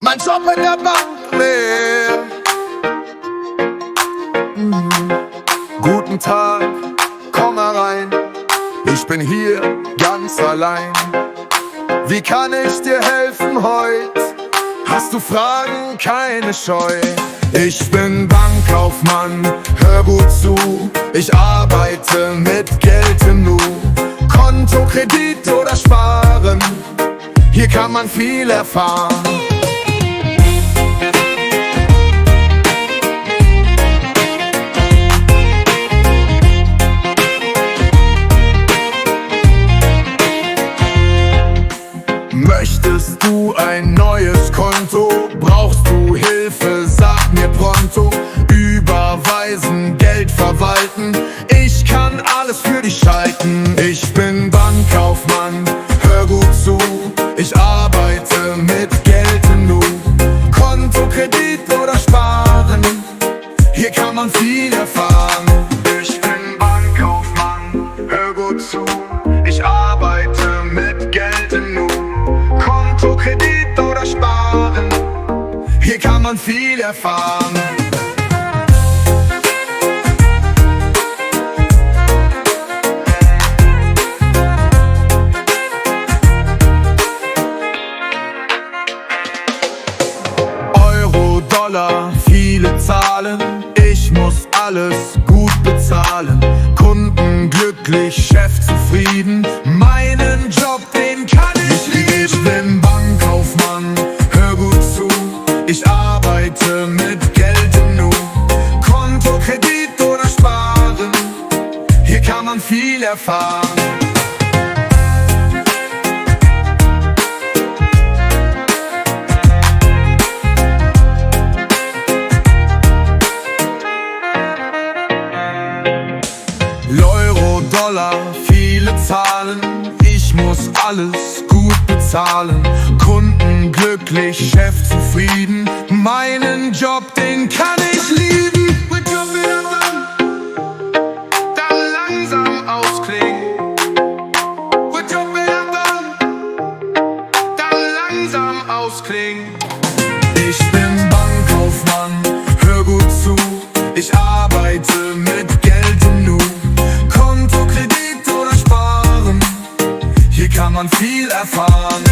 mein Job in der Bank leer. Guten Tag, komm herein, ich bin hier ganz allein. Wie kann ich dir helfen heut? Hast du Fragen, keine Scheu. Ich bin Bankkaufmann, hör gut zu. Ich arbeite mit Geld im Nu. Konto, Kredit oder Sparen, hier kann man viel erfahren. Möchtest du ein neues Konto? Brauchst du Hilfe? Sag mir pronto. Überweisen, Geld verwalten, ich kann alles für dich schalten. Ich bin Bankkaufmann, hör gut zu. Ich arbeite mit Geld im Nu. Konto, Kredit oder Sparen, hier kann man viel erfahren. Ich bin Bankkaufmann, hör gut zu. Ich arbeite mit Geld im Nu. Konto, Kredit oder Sparen, hier kann man viel erfahren. Euro, Dollar, viele Zahlen, ich muss alles gut bezahlen. Kunden glücklich, Chef zufrieden, meinen Job, den kann ich lieben. Ich bin Bankkaufmann, hör gut zu. Ich arbeite mit Geld im Nu. Konto, Kredit oder Sparen, hier kann man viel erfahren. Euro, Dollar, viele Zahlen, ich muss alles gut bezahlen. Kunden glücklich, Chef zufrieden, meinen Job, den kann ich lieben. Mit Job wieder dann langsam ausklingen. Mit Job wieder dann langsam ausklingen. Ich bin Bankkaufmann, hör gut zu. Ich arbeite mit Geld im Nu. Konto, Kredit oder Sparen, hier kann man viel erfahren.